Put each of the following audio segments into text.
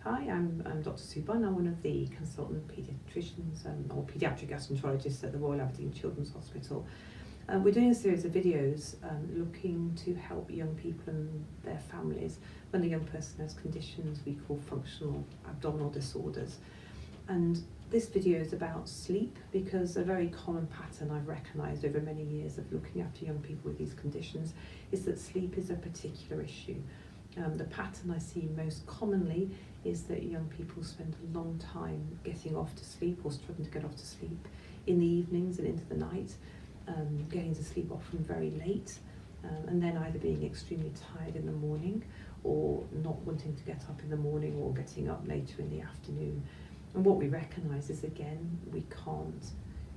Hi, I'm Dr. Sue Bunn. I'm one of the consultant paediatricians or paediatric gastroenterologists at the Royal Aberdeen Children's Hospital. We're doing a series of videos looking to help young people and their families when the young person has conditions we call functional abdominal disorders. And this video is about sleep, because a very common pattern I've recognised over many years of looking after young people with these conditions is that sleep is a particular issue. The pattern I see most commonly is that young people spend a long time getting off to sleep or struggling to get off to sleep in the evenings and into the night, getting to sleep often very late, and then either being extremely tired in the morning or not wanting to get up in the morning or getting up later in the afternoon. And what we recognise is, again, we can't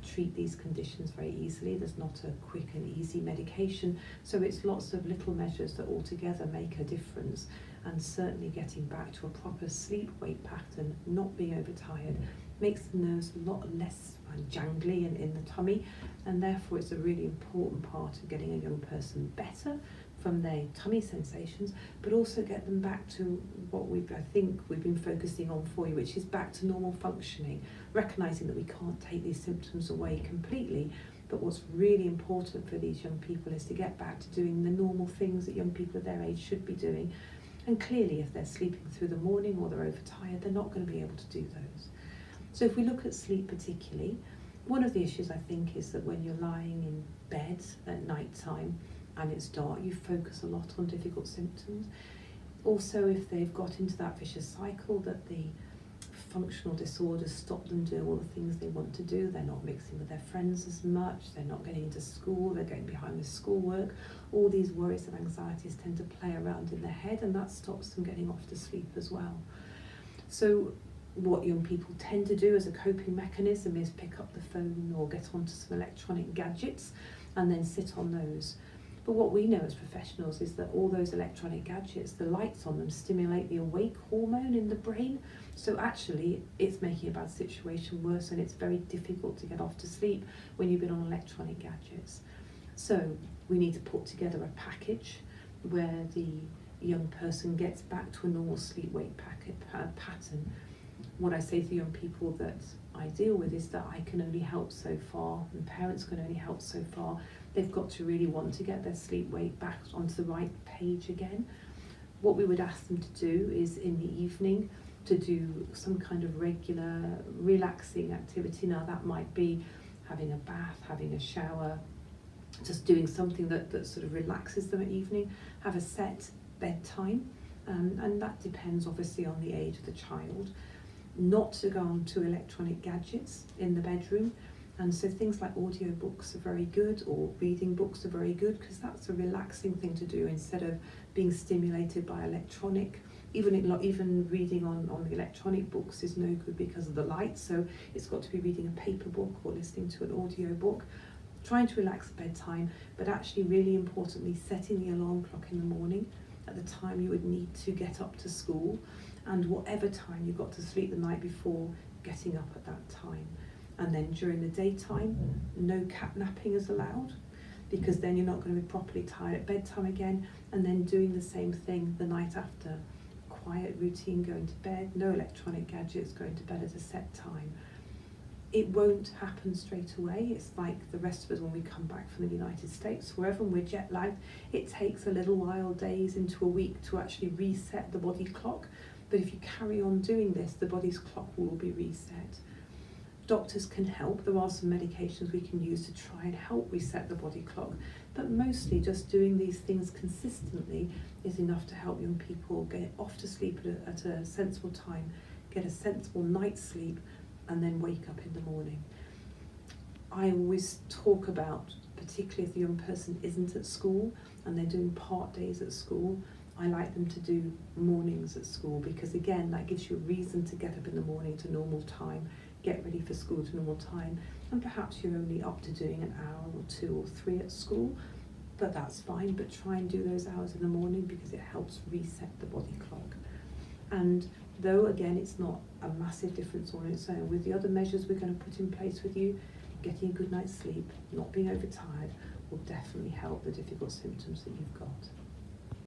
treat these conditions very easily. There's not a quick and easy medication, so it's lots of little measures that altogether make a difference. And certainly getting back to a proper sleep-wake pattern, not being overtired, makes the nerves a lot less jangly in the tummy, and therefore it's a really important part of getting a young person better from their tummy sensations, but also get them back to what I think we've been focusing on for you, which is back to normal functioning, recognising that we can't take these symptoms away completely, but what's really important for these young people is to get back to doing the normal things that young people of their age should be doing. And clearly, if they're sleeping through the morning or they're overtired, they're not going to be able to do those. So if we look at sleep particularly, one of the issues I think is that when you're lying in bed at night time and it's dark, you focus a lot on difficult symptoms. Also, if they've got into that vicious cycle that the functional disorders stop them doing all the things they want to do, they're not mixing with their friends as much, they're not getting into school, they're getting behind with schoolwork, all these worries and anxieties tend to play around in their head, and that stops them getting off to sleep as well. So what young people tend to do as a coping mechanism is pick up the phone or get onto some electronic gadgets and then sit on those. But what we know as professionals is that all those electronic gadgets, the lights on them stimulate the awake hormone in the brain. So actually it's making a bad situation worse, and it's very difficult to get off to sleep when you've been on electronic gadgets. So we need to put together a package where the young person gets back to a normal sleep-wake pattern. What I say to young people that I deal with is that I can only help so far, and parents can only help so far. They've got to really want to get their sleep-wake back onto the right page again. What we would ask them to do is in the evening to do some kind of regular relaxing activity. Now that might be having a bath, having a shower, just doing something that sort of relaxes them at evening. Have a set bedtime, and that depends obviously on the age of the child. Not to go on to electronic gadgets in the bedroom, and so things like audio books are very good, or reading books are very good, because that's a relaxing thing to do instead of being stimulated by electronic. Even reading on the electronic books is no good because of the light, so it's got to be reading a paper book or listening to an audio book, trying to relax at bedtime, but actually really importantly setting the alarm clock in the morning at the time you would need to get up to school, and whatever time you got to sleep the night before, getting up at that time. And then during the daytime, no cat napping is allowed, because then you're not going to be properly tired at bedtime again, and then doing the same thing the night after. Quiet routine, going to bed, no electronic gadgets, going to bed at a set time. It won't happen straight away. It's like the rest of us when we come back from the United States. Wherever we're jet lagged, it takes a little while, days into a week, to actually reset the body clock. But if you carry on doing this, the body's clock will be reset. Doctors can help. There are some medications we can use to try and help reset the body clock, but mostly just doing these things consistently is enough to help young people get off to sleep at a sensible time, get a sensible night's sleep, and then wake up in the morning. I always talk about, particularly if the young person isn't at school and they're doing part days at school, I like them to do mornings at school, because again, that gives you a reason to get up in the morning to normal time, get ready for school to normal time, and perhaps you're only up to doing an hour or 2 or 3 at school, but that's fine, but try and do those hours in the morning because it helps reset the body clock. And though again it's not a massive difference on its own, with the other measures we're going to put in place with you, getting a good night's sleep, not being overtired, will definitely help the difficult symptoms that you've got.